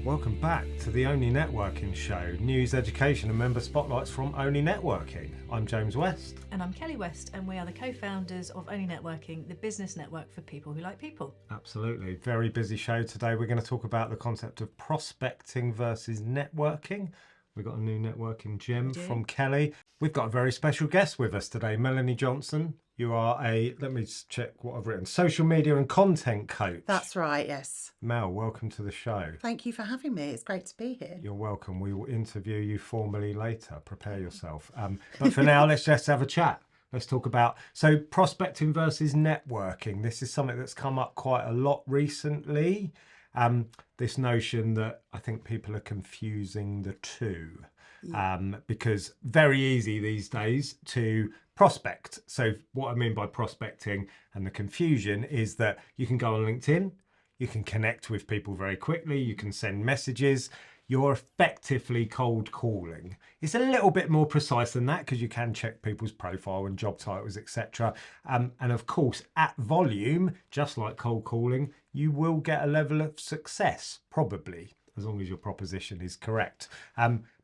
Welcome back to the ONLE Networking Show, news, education and member spotlights from ONLE Networking. I'm James West. And I'm Kelly West, and we are the co-founders of ONLE Networking, the business network for people who like people. Absolutely. Very busy show today. We're going to talk about the concept of prospecting versus networking. We've got a new networking gem from Kelly. We've got a very special guest with us today, Melanie Johnson. You are let me just check what I've written, social media and content coach. That's right, yes. Mel, welcome to the show. Thank you for having me. It's great to be here. You're welcome. We will interview you formally later. Prepare yourself. But for now, let's just have a chat. Let's talk about, prospecting versus networking. This is something that's come up quite a lot recently. This notion that I think people are confusing the two. Because very easy these days to prospect. So what I mean by prospecting and the confusion is that you can go on LinkedIn, you can connect with people very quickly, you can send messages, you're effectively cold calling. It's a little bit more precise than that because you can check people's profile and job titles, etc. And of course, at volume, just like cold calling, you will get a level of success, probably, as long as your proposition is correct.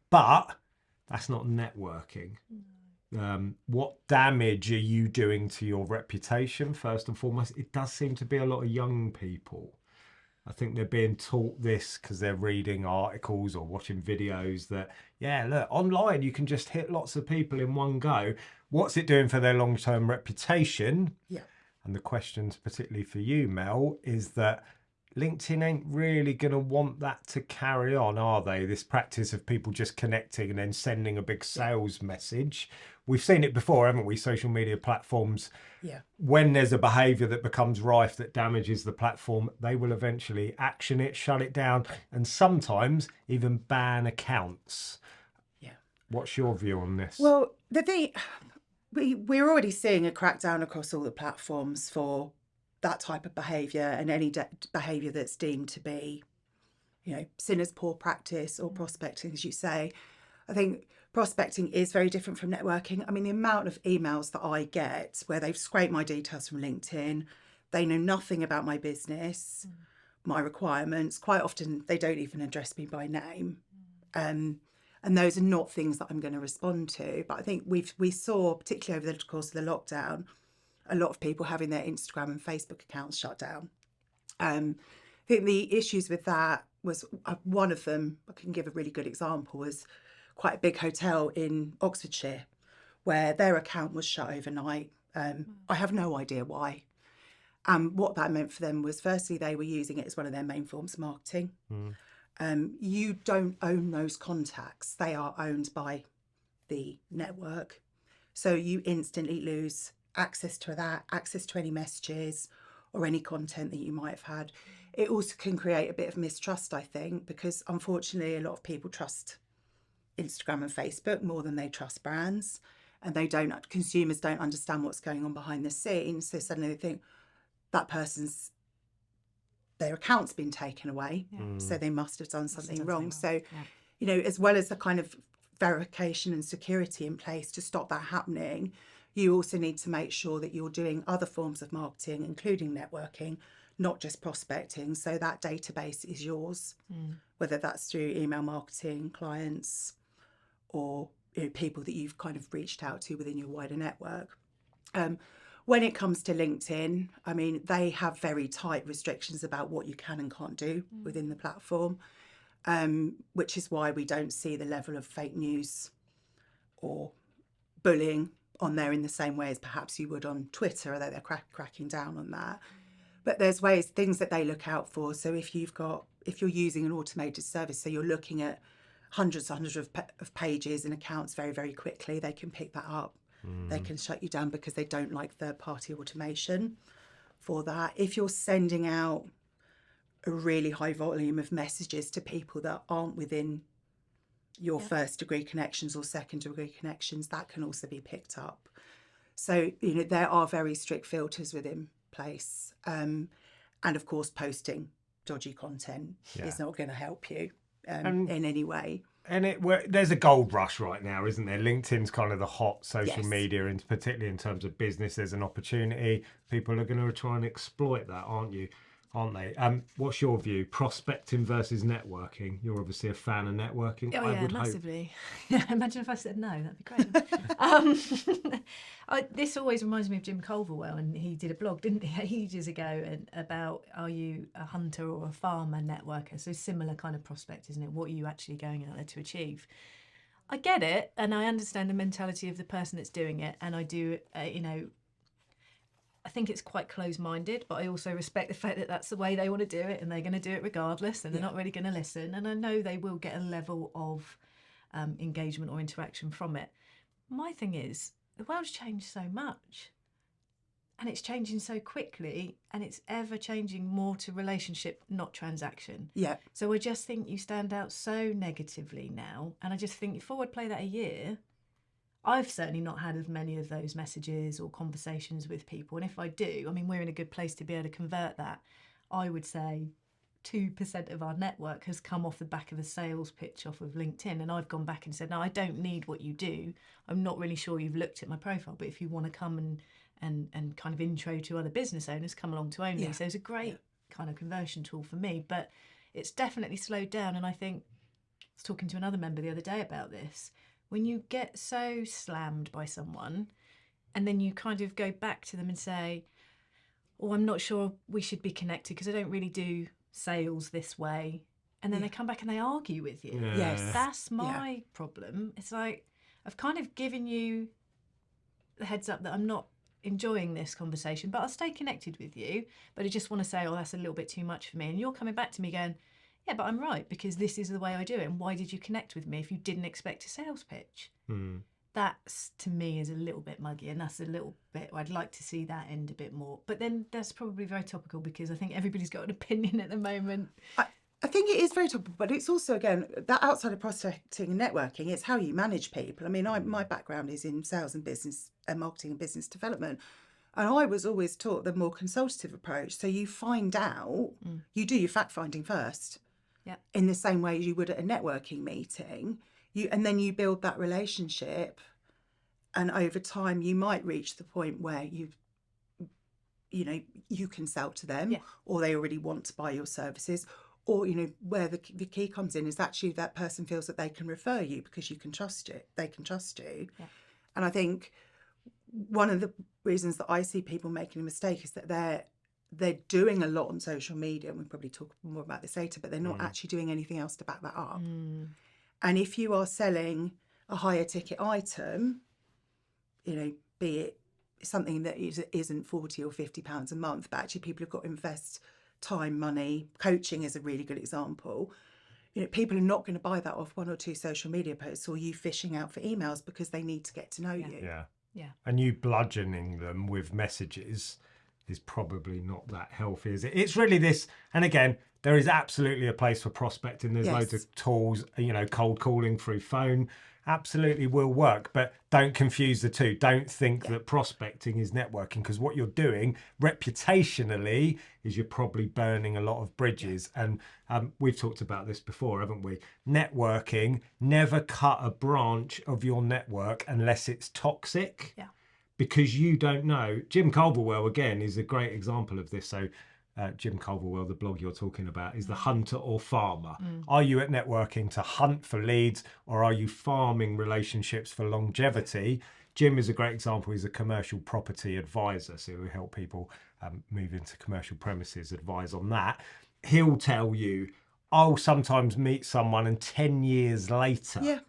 But that's not networking. What damage are you doing to your reputation, first and foremost? It does seem to be a lot of young people. I think they're being taught this because they're reading articles or watching videos that, yeah, look, online you can just hit lots of people in one go. What's it doing for their long-term reputation? Yeah. And the questions, particularly for you, Mel, is that LinkedIn ain't really going to want that to carry on, are they? This practice of people just connecting and then sending a big sales message. We've seen it before, haven't we? Social media platforms. Yeah. When there's a behaviour that becomes rife that damages the platform, they will eventually action it, shut it down, and sometimes even ban accounts. Yeah. What's your view on this? Well, the thing, we're already seeing a crackdown across all the platforms for that type of behaviour and any behaviour that's deemed to be, seen as poor practice or prospecting, as you say. I think prospecting is very different from networking. I mean, the amount of emails that I get where they've scraped my details from LinkedIn, they know nothing about my business, my requirements. Quite often, they don't even address me by name. And those are not things that I'm going to respond to. But I think we saw, particularly over the course of the lockdown, a lot of people having their Instagram and Facebook accounts shut down. I think the issues with that was one of them, I can give a really good example, was quite a big hotel in Oxfordshire where their account was shut overnight. I have no idea why. What that meant for them was, firstly, they were using it as one of their main forms of marketing. You don't own those contacts. They are owned by the network. So you instantly lose access to that, access to any messages or any content that you might have had. It also can create a bit of mistrust, I think, because unfortunately a lot of people trust Instagram and Facebook more than they trust brands, and consumers don't understand what's going on behind the scenes. So suddenly they think that their account's been taken away, so they must have done something wrong. So, as well as the kind of verification and security in place to stop that happening, you also need to make sure that you're doing other forms of marketing, including networking, not just prospecting. So that database is yours, whether that's through email marketing, clients, or people that you've kind of reached out to within your wider network. When it comes to LinkedIn, I mean, they have very tight restrictions about what you can and can't do within the platform, which is why we don't see the level of fake news or bullying on there in the same way as perhaps you would on Twitter, although they're cracking down on that. But there's things that they look out for. So if you're using an automated service, so you're looking at hundreds of pages and accounts very, very quickly, they can pick that up. They can shut you down because they don't like third-party automation for that. If you're sending out a really high volume of messages to people that aren't within your first degree connections or second degree connections, that can also be picked up. So, there are very strict filters within place. And of course, posting dodgy content is not going to help you in any way. And there's a gold rush right now, isn't there? LinkedIn's kind of the hot social media, and particularly in terms of business, there's an opportunity. People are going to try and exploit that, aren't you? aren't they? What's your view? Prospecting versus networking. You're obviously a fan of networking. Oh I yeah, would hope. massively. Imagine if I said no, that'd be great. This always reminds me of Jim Culverwell, and he did a blog, didn't he, ages ago, about are you a hunter or a farmer networker? So similar kind of prospect, isn't it? What are you actually going out there to achieve? I get it, and I understand the mentality of the person that's doing it, and I do, I think it's quite close-minded, but I also respect the fact that that's the way they want to do it, and they're going to do it regardless, and they're not really going to listen. And I know they will get a level of engagement or interaction from it. My thing is, the world's changed so much, and it's changing so quickly, and it's ever changing more to relationship, not transaction. Yeah. So I just think you stand out so negatively now, and I just think if I would play that a year, I've certainly not had as many of those messages or conversations with people. And if I do, I mean, we're in a good place to be able to convert that. I would say 2% of our network has come off the back of a sales pitch off of LinkedIn. And I've gone back and said, no, I don't need what you do. I'm not really sure you've looked at my profile, but if you want to come and kind of intro to other business owners, come along to ONLE. Yeah. So it's a great kind of conversion tool for me, but it's definitely slowed down. And I think I was talking to another member the other day about this. When you get so slammed by someone and then you kind of go back to them and say, oh, I'm not sure we should be connected because I don't really do sales this way. And then they come back and they argue with you. Yeah. Yes. That's my problem. It's like, I've kind of given you the heads up that I'm not enjoying this conversation, but I'll stay connected with you. But I just want to say, oh, that's a little bit too much for me. And you're coming back to me going, yeah, but I'm right, because this is the way I do it. And why did you connect with me if you didn't expect a sales pitch? That's, to me, is a little bit muggy, and that's a little bit, I'd like to see that end a bit more. But then that's probably very topical because I think everybody's got an opinion at the moment. I think it is very topical, but it's also, again, that outside of prospecting and networking, it's how you manage people. I mean, my background is in sales and business and marketing and business development. And I was always taught the more consultative approach. So you find out, you do your fact finding first. Yeah. In the same way as you would at a networking meeting, and then you build that relationship, and over time you might reach the point where you can sell to them, or they already want to buy your services, or where the key comes in is actually that person feels that they can refer you because you can trust it. They can trust you, and I think one of the reasons that I see people making a mistake is that they're doing a lot on social media, and we'll probably talk more about this later, but they're not actually doing anything else to back that up. And if you are selling a higher ticket item, be it something that isn't £40 or £50 a month, but actually people have got to invest time, money. Coaching is a really good example. People are not going to buy that off one or two social media posts or you fishing out for emails because they need to get to know you. Yeah. And you bludgeoning them with messages is probably not that healthy, is it? It's really this, and again, there is absolutely a place for prospecting. There's loads of tools, cold calling through phone absolutely will work, but don't confuse the two. Don't think that prospecting is networking, because what you're doing reputationally is you're probably burning a lot of bridges. And we've talked about this before, haven't we? Networking, never cut a branch of your network unless it's toxic. Yeah. Because you don't know. Jim Culverwell, again, is a great example of this. So Jim Culverwell, the blog you're talking about, is the hunter or farmer. Are you at networking to hunt for leads, or are you farming relationships for longevity? Jim is a great example. He's a commercial property advisor, so he'll help people move into commercial premises, advise on that. He'll tell you, I'll sometimes meet someone and 10 years later,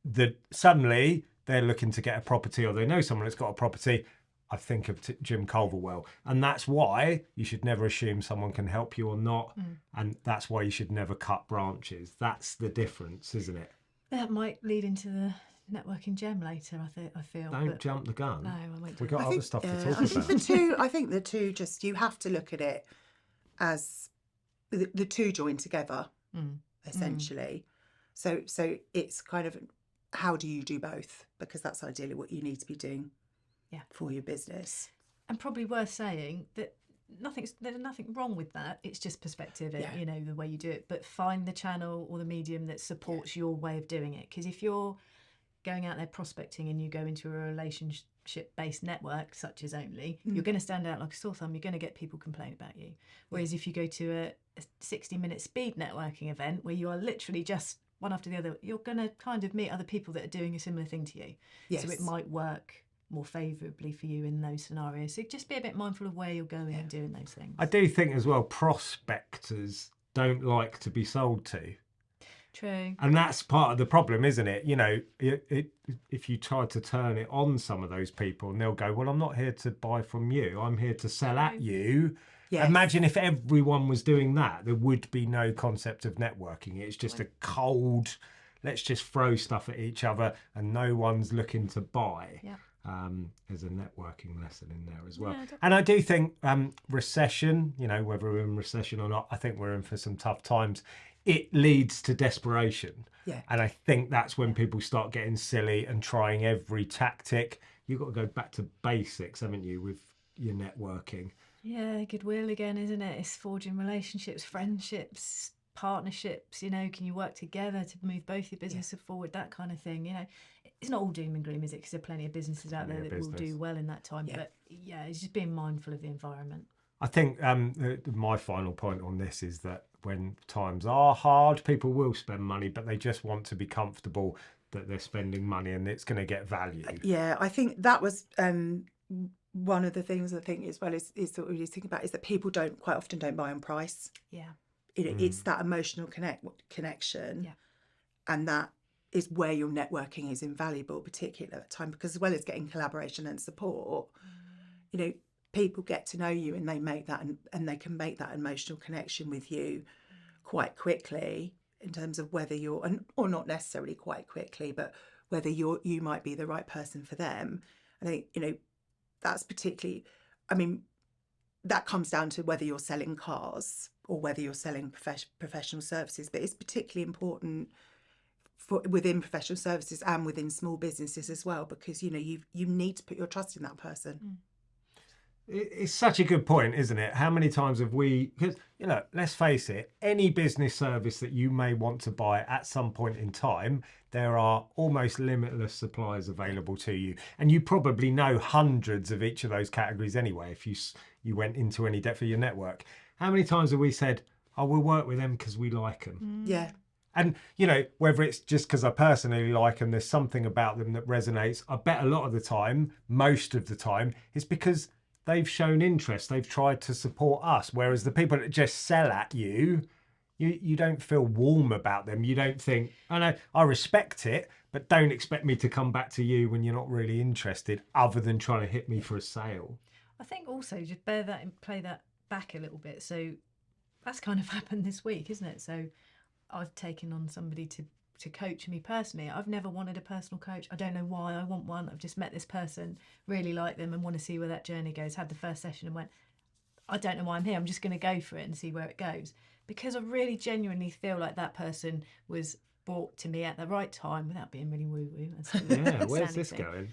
that suddenly they're looking to get a property, or they know someone that's got a property. I think of Jim Culverwell. And that's why you should never assume someone can help you or not. And that's why you should never cut branches. That's the difference, isn't it? That might lead into the networking gem later, I feel. Don't jump the gun. No, I won't do We've got that. other stuff to talk I think about. I think the two just, you have to look at it as the two join together, essentially. So it's kind of, how do you do both? Because that's ideally what you need to be doing for your business. And probably worth saying that there's nothing wrong with that. It's just perspective and, the way you do it. But find the channel or the medium that supports your way of doing it. Because if you're going out there prospecting and you go into a relationship-based network such as ONLE, you're going to stand out like a sore thumb. You're going to get people complain about you. Whereas if you go to a 60-minute speed networking event where you are literally just one after the other, you're going to kind of meet other people that are doing a similar thing to you. Yes. So it might work more favourably for you in those scenarios. So just be a bit mindful of where you're going and doing those things. I do think as well, prospectors don't like to be sold to. True. And that's part of the problem, isn't it? You know, if you try to turn it on some of those people and they'll go, well, I'm not here to buy from you. I'm here to sell at you. Yes. Imagine if everyone was doing that, there would be no concept of networking. It's just a cold, let's just throw stuff at each other and no one's looking to buy. Yeah. There's a networking lesson in there as well. Yeah, and I do think recession, you know, whether we're in recession or not, I think we're in for some tough times. It leads to desperation. Yeah. And I think that's when people start getting silly and trying every tactic. You've got to go back to basics, haven't you, with your networking? Yeah, goodwill again, isn't it? It's forging relationships, friendships, partnerships. You know, can you work together to move both your businesses forward? That kind of thing. You know, it's not all doom and gloom, is it? Because there are plenty of businesses out there that will do well in that time. Yeah. But yeah, it's just being mindful of the environment. I think my final point on this is that when times are hard, people will spend money, but they just want to be comfortable that they're spending money and it's going to get value. Yeah, I think that was one of the things I think as well is sort of really thinking about is that people quite often don't buy on price. Yeah. It's that emotional connection. Yeah. And that is where your networking is invaluable, particularly at that time, because as well as getting collaboration and support, you know, people get to know you and they make that and they can make that emotional connection with you quite quickly in terms of whether you're, or not necessarily quite quickly, but whether you might be the right person for them. I think, you know, that's particularly, I mean, that comes down to whether you're selling cars or whether you're selling professional services, but it's particularly important within professional services and within small businesses as well, because, you know, you need to put your trust in that person. It's such a good point, isn't it? How many times have we, because, you know, let's face it, any business service that you may want to buy at some point in time, there are almost limitless suppliers available to you. And you probably know hundreds of each of those categories anyway, if you went into any depth of your network. How many times have we said, oh, we'll work with them because we like them? Yeah. And, you know, whether it's just because I personally like them, there's something about them that resonates. I bet a lot of the time, most of the time, it's because they've shown interest. They've tried to support us. Whereas the people that just sell at you, you don't feel warm about them. You don't think, I know, I respect it, but don't expect me to come back to you when you're not really interested, other than trying to hit me for a sale. I think also just bear that and play that back a little bit. So that's kind of happened this week, isn't it? So I've taken on somebody to coach me personally. I've never wanted a personal coach. I don't know why I want one. I've just met this person, really like them and want to see where that journey goes. Had the first session and went, I don't know why I'm here. I'm just going to go for it and see where it goes. Because I really genuinely feel like that person was brought to me at the right time without being really woo-woo. Yeah, where's this going?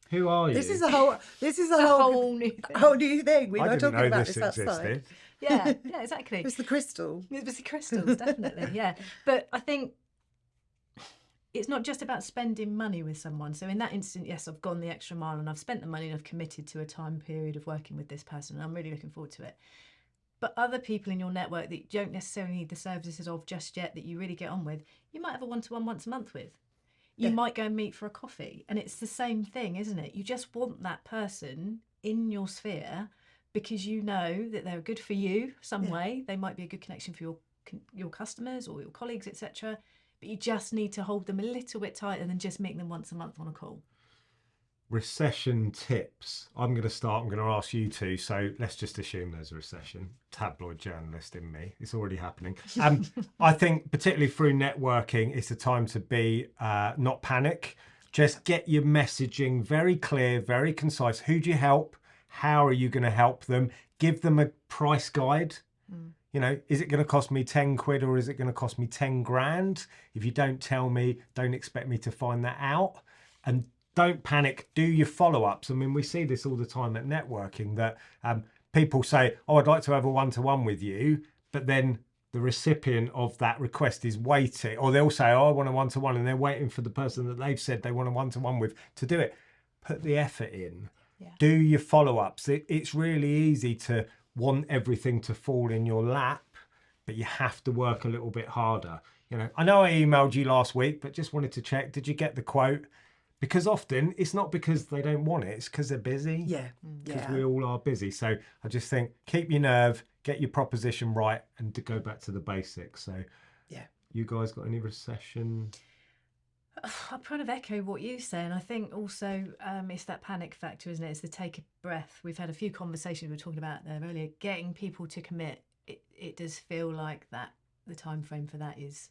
Who are you? This is a whole new thing. We were talking about this outside. Yeah, exactly. It's the crystal. It was the crystals, definitely, yeah. But I think it's not just about spending money with someone. So in that instant, yes, I've gone the extra mile and I've spent the money and I've committed to a time period of working with this person and I'm really looking forward to it. But other people in your network that you don't necessarily need the services of just yet, that you really get on with, you might have a one-to-one once a month with. You might go and meet for a coffee. And it's the same thing, isn't it? You just want that person in your sphere because you know that they're good for you some way. They might be a good connection for your customers or your colleagues, etc. But you just need to hold them a little bit tighter than just meeting them once a month on a call. Recession tips. I'm going to ask you two. So let's just assume there's a recession. Tabloid journalist in me. It's already happening. I think particularly through networking, it's a time to be not panic. Just get your messaging very clear, very concise. Who do you help? How are you going to help them? Give them a price guide. You know, is it going to cost me 10 quid or is it going to cost me 10 grand? If you don't tell me, don't expect me to find that out. And don't panic, do your follow-ups. I mean, we see this all the time at networking that people say, oh, I'd like to have a one-to-one with you. But then the recipient of that request is waiting, or they'll say, oh, I want a one-to-one, and they're waiting for the person that they've said they want a one-to-one with to do it. Put the effort in. Yeah. Do your follow-ups. It's really easy to want everything to fall in your lap, but you have to work a little bit harder. You know, I know I emailed you last week, but just wanted to check, did you get the quote? Because often it's not because they don't want it, it's because they're busy. Yeah. Because Yeah. we all are busy. So I just think keep your nerve, get your proposition right, and to go back to the basics. So Yeah. you guys got any recession? I kind of echo what you say, and I think also it's that panic factor, isn't it? It's the take a breath. We've had a few conversations we were talking about there earlier. Getting people to commit, it does feel like that the time frame for that is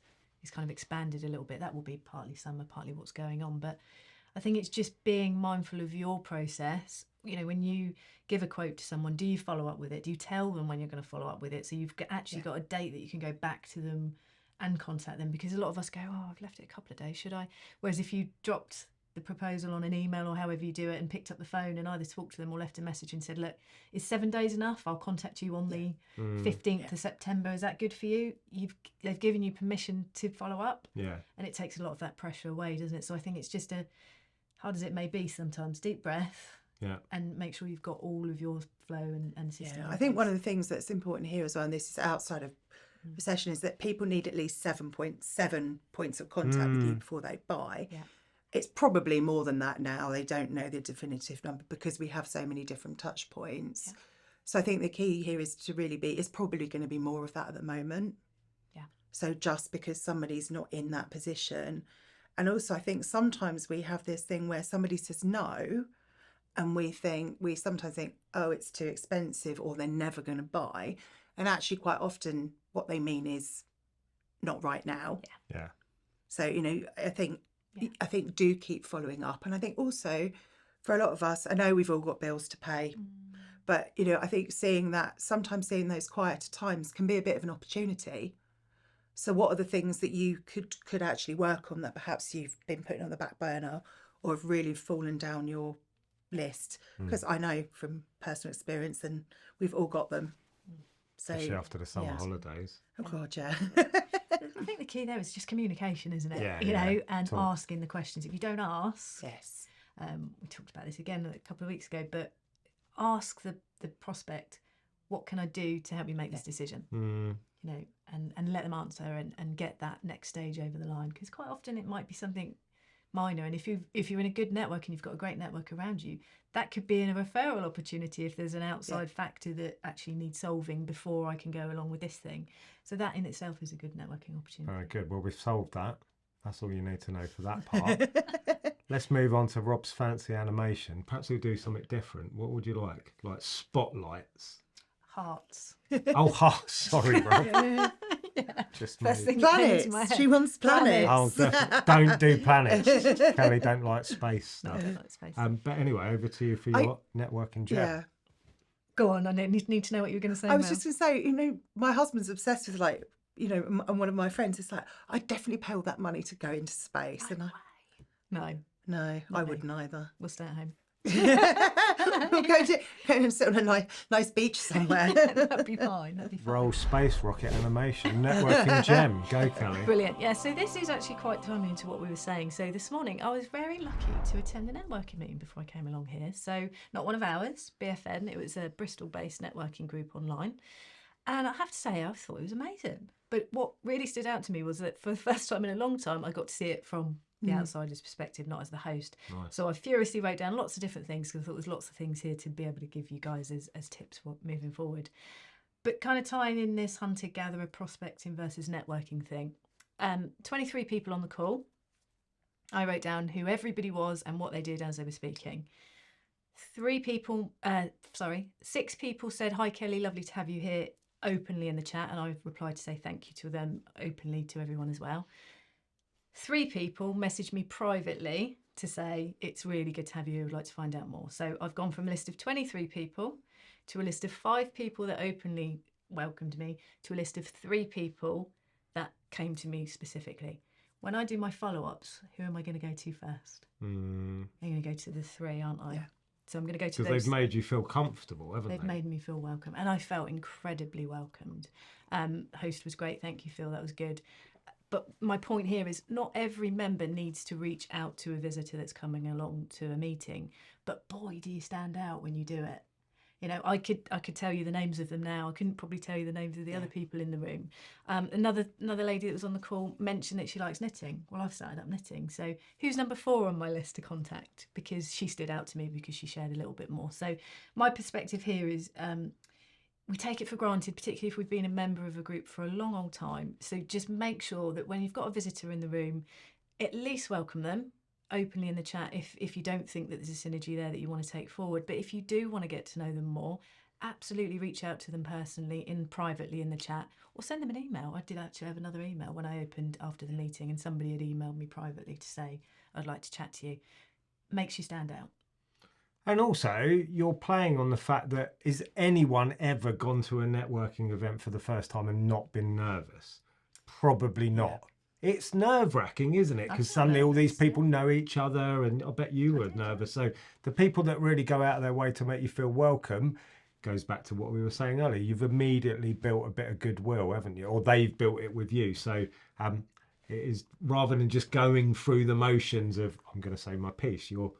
kind of expanded a little bit. That will be partly summer, partly what's going on, but I think it's just being mindful of your process. You know, when you give a quote to someone, do you follow up with it? Do you tell them when you're going to follow up with it? So you've actually got a date that you can go back to them and contact them, because a lot of us go, oh, I've left it a couple of days, should I? Whereas if you dropped the proposal on an email or however you do it and picked up the phone and either talked to them or left a message and said, look, is 7 days enough? I'll contact you on the 15th of September. Is that good for you? They've given you permission to follow up. Yeah. And it takes a lot of that pressure away, doesn't it? So I think it's just hard as it may be sometimes, deep breath. Yeah. And make sure you've got all of your flow and system. I think one of the things that's important here as well, and this is outside of recession, is that people need at least 7.7 points of contact with you before they buy. Yeah. It's probably more than that now. They don't know the definitive number because we have so many different touch points. Yeah. So I think the key here is to really it's probably going to be more of that at the moment. Yeah. So just because somebody's not in that position. And also I think sometimes we have this thing where somebody says no, and we sometimes think, oh, it's too expensive, or they're never going to buy. And actually quite often what they mean is not right now. Yeah. So, you know, I think do keep following up. And I think also for a lot of us, I know we've all got bills to pay, but, you know, I think sometimes seeing those quieter times can be a bit of an opportunity. So what are the things that you could actually work on that perhaps you've been putting on the back burner or have really fallen down your list? Because I know from personal experience, and we've all got them. So, especially after the summer holidays. Oh God, yeah. I think the key there is just communication, isn't it? Yeah, you know, and Talk. asking the questions. If you don't ask, Yes. we talked about this again a couple of weeks ago, but ask the prospect, what can I do to help you make this decision? You know, and let them answer and get that next stage over the line, because quite often it might be something minor, and if you're in a good network and you've got a great network around you, that could be a referral opportunity if there's an outside factor that actually needs solving before I can go along with this thing. So that in itself is a good networking opportunity. Very good. Well, we've solved that. That's all you need to know for that part. Let's move on to Rob's fancy animation. Perhaps we'll do something different. What would you like? Like spotlights? Hearts. Oh, hearts. Sorry, Rob. Just First made- thing that came into my Planets. head. She wants planets. Oh, don't do planets. Kelly don't like space No, I stuff. don't like space. But anyway, over to you for your networking gem. Yeah. Go on, I need to know what you were going to say. I was Mel. just going to say, you know, my husband's obsessed with, like, you know, and one of my friends is like, I'd definitely pay all that money to go into space. And No, I wouldn't either. we'll stay at home. We'll go and sit on a nice beach somewhere. That'd be fine. That'd be fine. Roll space rocket animation, networking gem. Go, Kelly. Brilliant. Yeah, so this is actually quite timely into what we were saying. So this morning I was very lucky to attend a networking meeting before I came along here. So not one of ours, BFN. It was a Bristol-based networking group online. And I have to say, I thought it was amazing. But what really stood out to me was that for the first time in a long time, I got to see it from the outsider's perspective, not as the host. Nice. So I furiously wrote down lots of different things because I thought there's lots of things here to be able to give you guys as tips for moving forward. But kind of tying in this hunter-gatherer prospecting versus networking thing. 23 people on the call. I wrote down who everybody was and what they did as they were speaking. 6 people said, "Hi Kelly, lovely to have you here," openly in the chat, and I replied to say thank you to them openly to everyone as well. 3 people messaged me privately to say, "It's really good to have you, I would like to find out more." So I've gone from a list of 23 people to a list of 5 people that openly welcomed me to a list of 3 people that came to me specifically. When I do my follow-ups, who am I going to go to first? I'm going to go to the 3, aren't I? Yeah. So I'm going to go to Because those. they've made you feel comfortable, haven't They've they? made me feel welcome, and I felt incredibly welcomed. Host was great. Thank you, Phil. That was good. But my point here is not every member needs to reach out to a visitor that's coming along to a meeting. But boy, do you stand out when you do it. You know, I could tell you the names of them now. I couldn't probably tell you the names of the other people in the room. Another lady that was on the call mentioned that she likes knitting. Well, I've started up knitting. So who's number 4 on my list to contact? Because she stood out to me because she shared a little bit more. So my perspective here is we take it for granted, particularly if we've been a member of a group for a long, long time. So just make sure that when you've got a visitor in the room, at least welcome them openly in the chat if you don't think that there's a synergy there that you want to take forward. But if you do want to get to know them more, absolutely reach out to them personally, privately in the chat, or send them an email. I did actually have another email when I opened after the meeting, and somebody had emailed me privately to say, I'd like to chat to you. Makes you stand out. And also, you're playing on the fact that is anyone ever gone to a networking event for the first time and not been nervous? Probably not. It's nerve-wracking, isn't it? Because suddenly all these people know each other, and I bet you were nervous. So the people that really go out of their way to make you feel welcome, goes back to what we were saying earlier. You've immediately built a bit of goodwill, haven't you? Or they've built it with you. So it is, rather than just going through the motions of, I'm going to say my piece, you're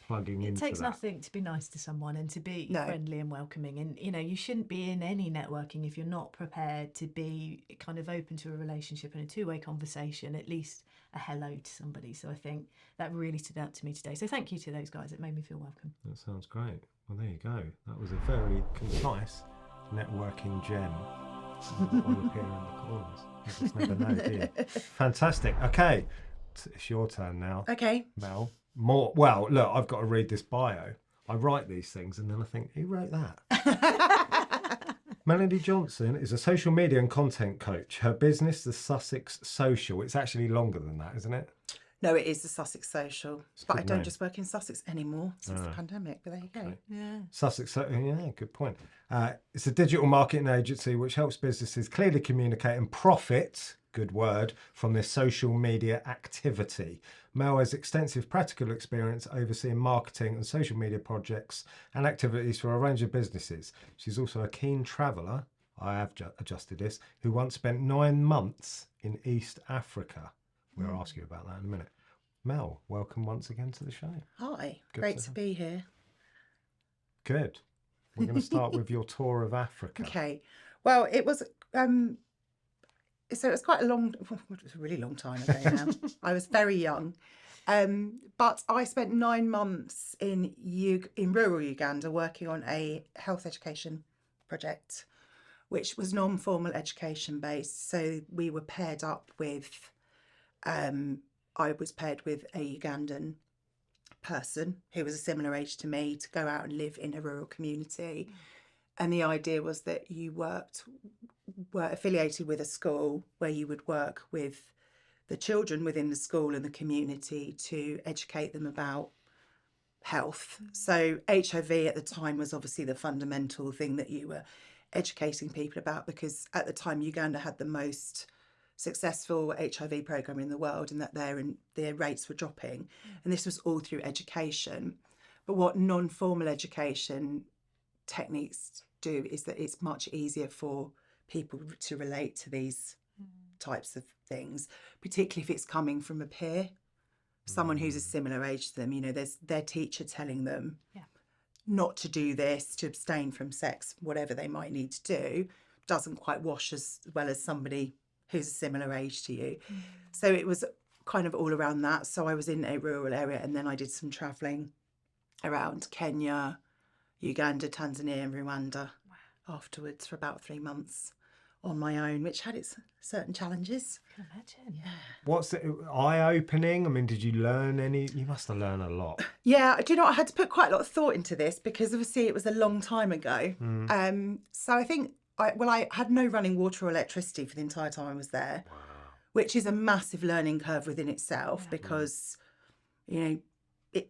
plugging into that. It takes nothing to be nice to someone and to be friendly and welcoming. And, you know, you shouldn't be in any networking if you're not prepared to be kind of open to a relationship and a two-way conversation, at least a hello to somebody. So I think that really stood out to me today. So thank you to those guys. It made me feel welcome. That sounds great. Well, there you go. That was a very concise networking gem. One appear in the corners. You just never know, do you? Fantastic. Okay, it's your turn now. Okay. Mel. More. Well, look, I've got to read this bio. I write these things and then I think, who wrote that? Melanie Johnson is a social media and content coach. Her business, the Sussex Social. It's actually longer than that, isn't it? No, it is the Sussex Social. But I good don't name. just work in Sussex anymore since the pandemic, but there you go. Yeah. Sussex, yeah, good point. It's a digital marketing agency which helps businesses clearly communicate and profit, good word, from their social media activity. Mel has extensive practical experience overseeing marketing and social media projects and activities for a range of businesses. She's also a keen traveller, I have adjusted this, who once spent 9 months in East Africa. We'll ask you about that in a minute. Mel, welcome once again to the show. Hi, Good great to to have be here. Good. We're going to start with your tour of Africa. Okay. Well, it was so it was quite a really long time ago now. I was very young. But I spent 9 months in rural Uganda working on a health education project, which was non-formal education based. So we were paired up with I was paired with a Ugandan person who was a similar age to me to go out and live in a rural community. And the idea was that you were affiliated with a school where you would work with the children within the school and the community to educate them about health. So HIV at the time was obviously the fundamental thing that you were educating people about, because at the time Uganda had the most successful HIV program in the world, and that their rates were dropping, and this was all through education. But what non-formal education techniques do is that it's much easier for people to relate to these types of things, particularly if it's coming from a peer, someone who's a similar age to them. You know, there's their teacher telling them not to do this, to abstain from sex, whatever they might need to do, doesn't quite wash as well as somebody who's a similar age to you. So it was kind of all around that. So I was in a rural area, and then I did some travelling around Kenya, Uganda, Tanzania and Rwanda afterwards for about 3 months on my own, which had its certain challenges. I can imagine. Yeah. What's it, eye-opening? I mean, did you learn any? You must have learned a lot. Yeah, do you know, I had to put quite a lot of thought into this because obviously it was a long time ago. So I think, I had no running water or electricity for the entire time I was there, which is a massive learning curve within itself because, you know,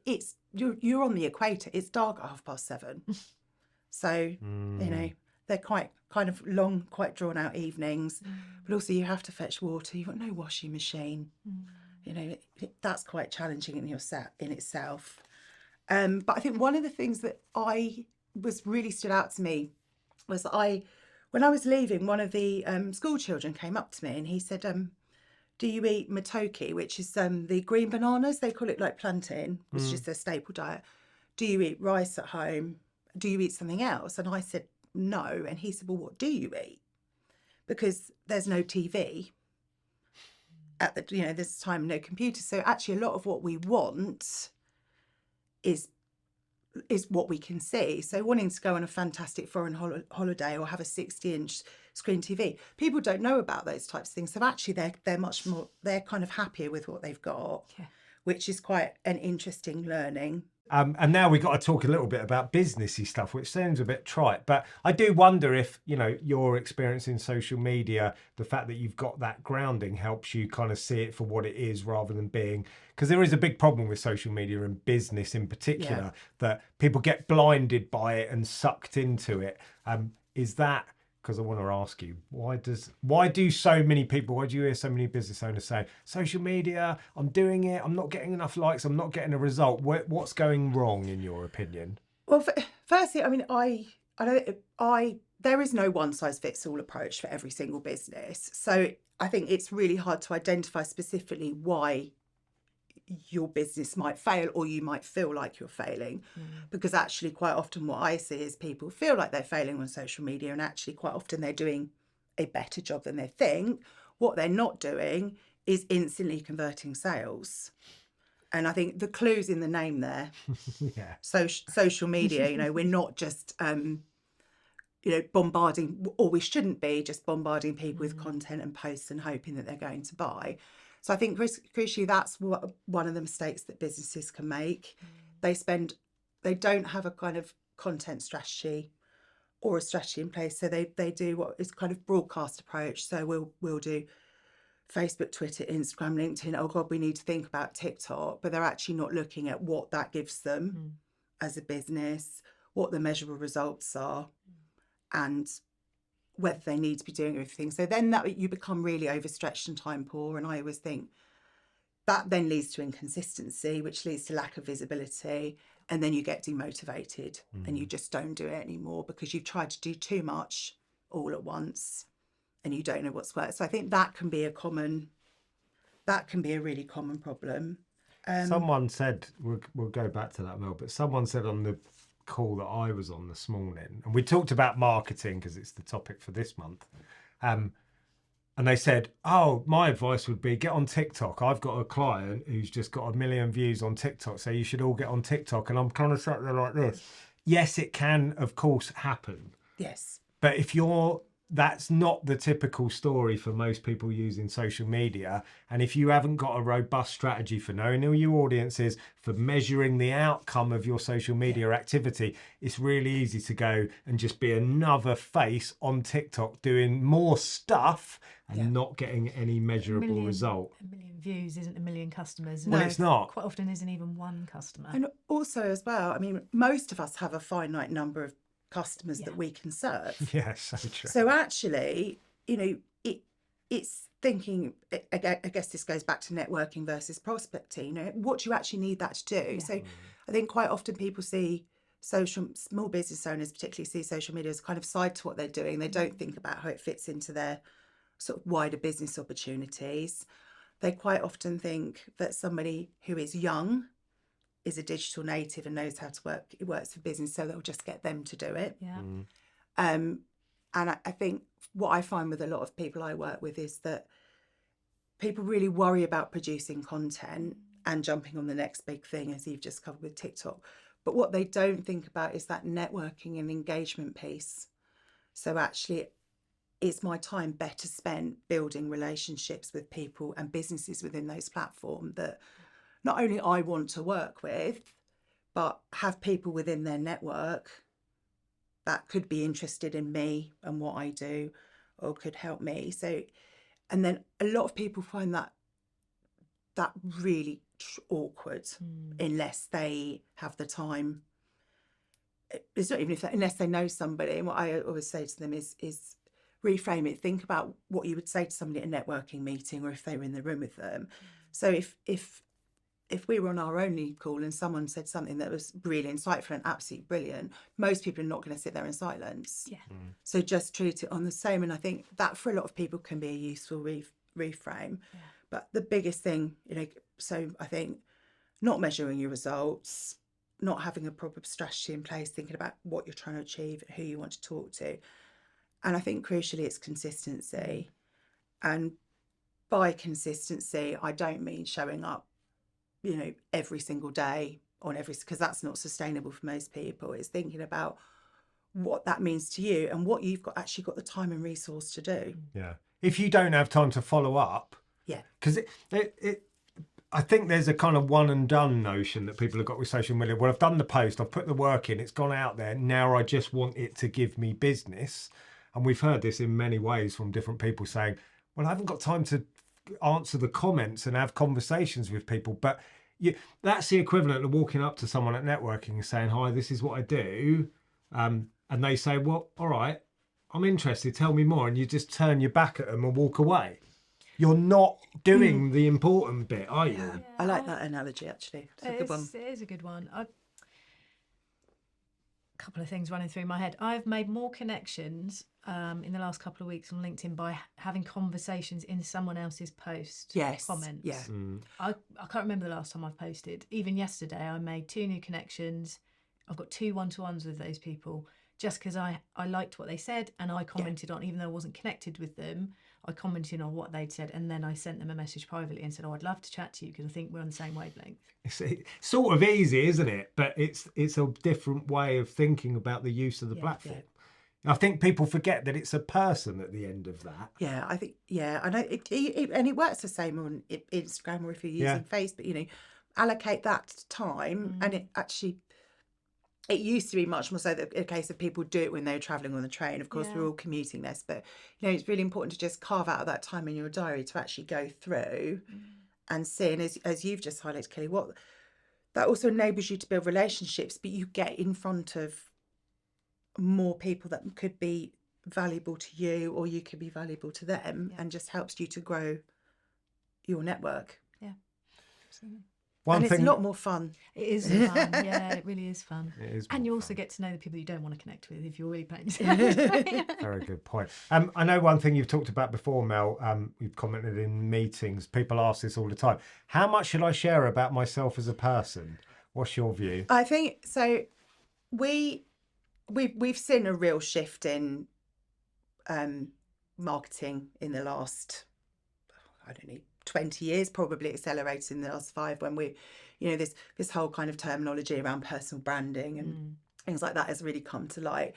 you're on the equator. It's dark at 7:30. So, you know, they're quite kind of long, quite drawn out evenings, but also you have to fetch water. You've got no washing machine. You know, that's quite challenging in itself. But I think one of the things that really stood out to me was that when I was leaving, one of the school children came up to me and he said, do you eat matoke, which is the green bananas? They call it like plantain, which is just their staple diet. Do you eat rice at home? Do you eat something else? And I said, no. And he said, well, what do you eat? Because there's no TV at this time, no computer. So actually a lot of what we want is what we can see. So wanting to go on a fantastic foreign holiday or have a 60-inch screen TV, people don't know about those types of things. So actually they're much more, they're kind of happier with what they've got, which is quite an interesting learning. And now we've got to talk a little bit about businessy stuff, which sounds a bit trite, but I do wonder if, your experience in social media, the fact that you've got that grounding helps you kind of see it for what it is rather than being, because there is a big problem with social media and business in particular, that people get blinded by it and sucked into it. Is that, because I want to ask you, why do you hear so many business owners say, social media, I'm doing it, I'm not getting enough likes, I'm not getting a result? What's going wrong in your opinion? Well, firstly, I mean, there is no one size fits all approach for every single business. So I think it's really hard to identify specifically why your business might fail or you might feel like you're failing, because actually quite often what I see is people feel like they're failing on social media, and actually quite often they're doing a better job than they think. What they're not doing is instantly converting sales. And I think the clue's in the name there. So social media, we're not just bombarding, or we shouldn't be just bombarding people with content and posts and hoping that they're going to buy. So I think crucially that's one of the mistakes that businesses can make. They don't have a kind of content strategy or a strategy in place. So they do what is kind of broadcast approach. So we'll do Facebook, Twitter, Instagram, LinkedIn. Oh God, we need to think about TikTok, but they're actually not looking at what that gives them as a business, what the measurable results are, and whether they need to be doing everything. So then that you become really overstretched and time poor. And I always think that then leads to inconsistency, which leads to lack of visibility. And then you get demotivated and you just don't do it anymore because you've tried to do too much all at once and you don't know what's worked. So I think that can be a really common problem. Someone said, we'll go back to that, Mel, but someone said on the call that I was on this morning, and we talked about marketing because it's the topic for this month, and they said, oh, my advice would be get on TikTok. I've got a client who's just got 1 million views on TikTok, so you should all get on TikTok. And I'm kind of sat there like this. Yes, it can of course happen, yes, but that's not the typical story for most people using social media. And if you haven't got a robust strategy for knowing who your audience is, for measuring the outcome of your social media activity, it's really easy to go and just be another face on TikTok doing more stuff and not getting any measurable result. 1 million views isn't 1 million customers. Well, it's not. Quite often isn't even one customer. And also as well, I mean, most of us have a finite number of customers that we can serve. Yes, so true. So actually, it's thinking, I guess this goes back to networking versus prospecting, what do you actually need that to do? Yeah. So I think quite often people see small business owners particularly see social media as kind of side to what they're doing. They don't think about how it fits into their sort of wider business opportunities. They quite often think that somebody who is young is a digital native and knows how to work. It works for business, so they'll just get them to do it. Yeah. And I think what I find with a lot of people I work with is that people really worry about producing content and jumping on the next big thing, as you've just covered with TikTok. But what they don't think about is that networking and engagement piece. So actually, is my time better spent building relationships with people and businesses within those platforms that not only I want to work with, but have people within their network that could be interested in me and what I do or could help me. So, and then a lot of people find that really awkward unless they have the time. It's not even unless they know somebody. And what I always say to them is reframe it. Think about what you would say to somebody at a networking meeting or if they were in the room with them. So if if we were on our only call and someone said something that was really insightful and absolutely brilliant, most people are not going to sit there in silence. Yeah. So just treat it on the same. And I think that for a lot of people can be a useful reframe. Yeah. But the biggest thing, so I think not measuring your results, not having a proper strategy in place, thinking about what you're trying to achieve, who you want to talk to. And I think crucially, it's consistency. And by consistency, I don't mean showing up, every single day because that's not sustainable for most people. It's thinking about what that means to you and what you've actually got the time and resource to do. Yeah. If you don't have time to follow up, because I think there's a kind of one and done notion that people have got with social media. Well, I've done the post, I've put the work in, it's gone out there. Now I just want it to give me business. And we've heard this in many ways from different people saying, well, I haven't got time to answer the comments and have conversations with people. But that's the equivalent of walking up to someone at networking and saying, hi, this is what I do. And they say, well, all right, I'm interested, tell me more. And you just turn your back at them and walk away. You're not doing the important bit, are you? Yeah. I like that analogy, actually. It's a good one. It is a good one. A couple of things running through my head. I've made more connections in the last couple of weeks on LinkedIn by having conversations in someone else's post comments. Yeah. I can't remember the last time I've posted. Even yesterday, I made 2 new connections. I've got 2 one-to-ones with those people just because I liked what they said and I commented on, even though I wasn't connected with them, I commented on what they'd said and then I sent them a message privately and said, oh, I'd love to chat to you because I think we're on the same wavelength. It's sort of easy, isn't it? But it's a different way of thinking about the use of the platform. I think people forget that it's a person at the end of that. Yeah, I think, I know, and it works the same on Instagram or if you're using Facebook, allocate that time and it actually... It used to be much more so that a case of people do it when they're travelling on the train. Of course, we're all commuting less, but it's really important to just carve out that time in your diary to actually go through and see. And as you've just highlighted, Kelly, what that also enables you to build relationships, but you get in front of more people that could be valuable to you, or you could be valuable to them, and just helps you to grow your network. Yeah, absolutely. It's a lot more fun. It is fun. Yeah, it really is fun. It is. And you also get to know the people you don't want to connect with if you're really playing. Very good point. I know one thing you've talked about before, Mel, you've commented in meetings. People ask this all the time. How much should I share about myself as a person? What's your view? I think so. We've seen a real shift in marketing in the last, 20 years, probably accelerated in the last 5 when we, this whole kind of terminology around personal branding and things like that has really come to light.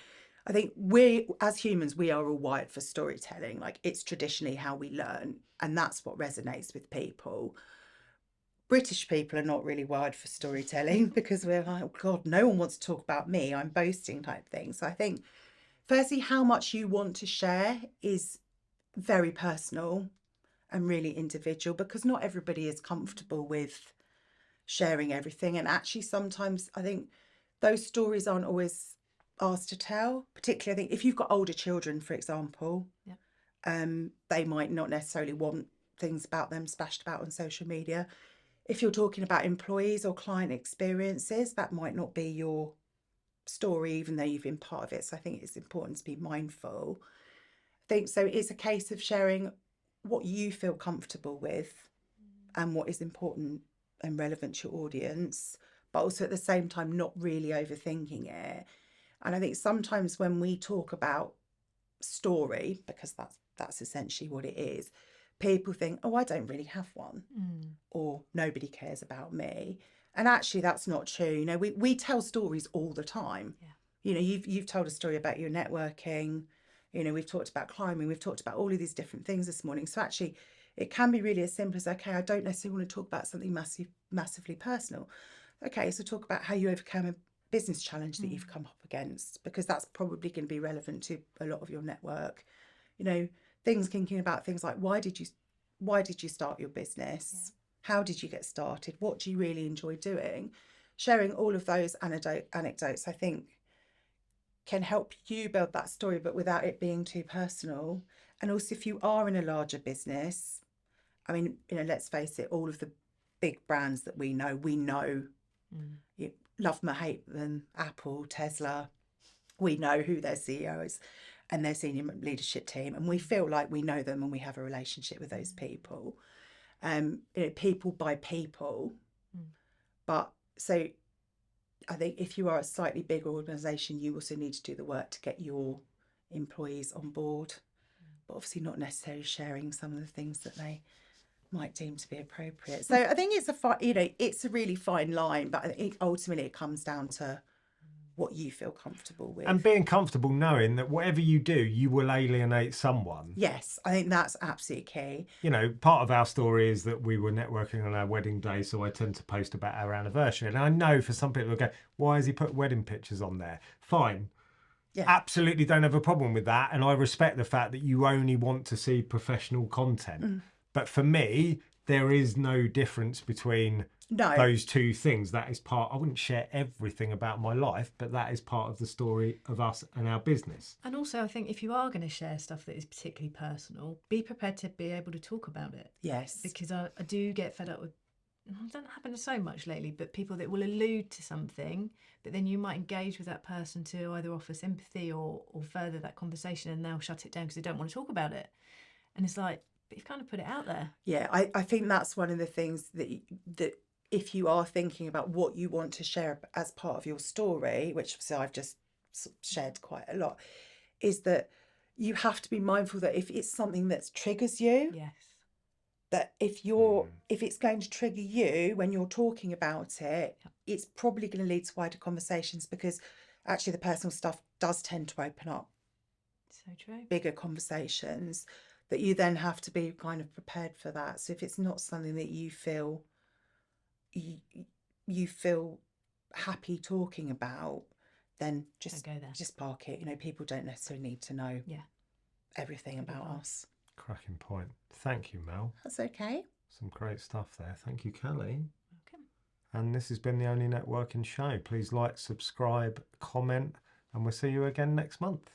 I think we, as humans, we are all wired for storytelling. Like it's traditionally how we learn, and that's what resonates with people. British people are not really wired for storytelling because we're like, oh God, no one wants to talk about me, I'm boasting type thing. So I think, firstly, how much you want to share is very personal and really individual, because not everybody is comfortable with sharing everything. And actually, sometimes I think those stories aren't always ours to tell, particularly I think if you've got older children, for example, they might not necessarily want things about them splashed about on social media. If you're talking about employees or client experiences, that might not be your story, even though you've been part of it. So I think it's important to be mindful. I think so it's a case of sharing what you feel comfortable with and what is important and relevant to your audience, but also at the same time not really overthinking it. And I think sometimes when we talk about story, because that's essentially what it is, people think, oh, I don't really have one, or nobody cares about me. And actually that's not true. We tell stories all the time. You've told a story about your networking. We've talked about climbing, we've talked about all of these different things this morning. So actually, it can be really as simple as, okay, I don't necessarily want to talk about something massively personal. Okay, so talk about how you overcome a business challenge that you've come up against, because that's probably going to be relevant to a lot of your network. Things thinking about things like, why did you start your business? How did you get started? What do you really enjoy doing? Sharing all of those anecdotes, I think, can help you build that story, but without it being too personal. And also, if you are in a larger business, let's face it, all of the big brands that we know. You love them or hate them, Apple, Tesla. We know who their CEO is and their senior leadership team, and we feel like we know them and we have a relationship with those people. People by people. But so I think if you are a slightly bigger organisation, you also need to do the work to get your employees on board, but obviously not necessarily sharing some of the things that they might deem to be appropriate. So I think it's a really fine line, but I think ultimately it comes down to what you feel comfortable with. And being comfortable knowing that whatever you do, you will alienate someone. Yes, I think that's absolutely key. You know, part of our story is that we were networking on our wedding day, so I tend to post about our anniversary. And I know for some people, they'll go, why has he put wedding pictures on there? Fine. Yeah. Absolutely don't have a problem with that. And I respect the fact that you only want to see professional content. But for me, there is no difference between those two things. That is part, I wouldn't share everything about my life, but that is part of the story of us and our business. And also, I think if you are going to share stuff that is particularly personal, be prepared to be able to talk about it. Yes. Because I do get fed up with, it doesn't happen so much lately, but people that will allude to something, but then you might engage with that person to either offer sympathy or further that conversation, and they'll shut it down because they don't want to talk about it. And it's like, but you've kind of put it out there. Yeah, I think that's one of the things that if you are thinking about what you want to share as part of your story, which obviously I've just shared quite a lot, is that you have to be mindful that if it's something that triggers you, Yes. that if it's going to trigger you when you're talking about it, it's probably going to lead to wider conversations, because actually the personal stuff does tend to open up So true. bigger conversations, that you then have to be kind of prepared for that. So if it's not something that you feel happy talking about, then just Don't go there. just park it. You know, people don't necessarily need to know everything about us. Cracking point. Thank you, Mel. That's okay. Some great stuff there. Thank you, Kelly. Welcome. And this has been the Only Networking Show. Please like, subscribe, comment, and we'll see you again next month.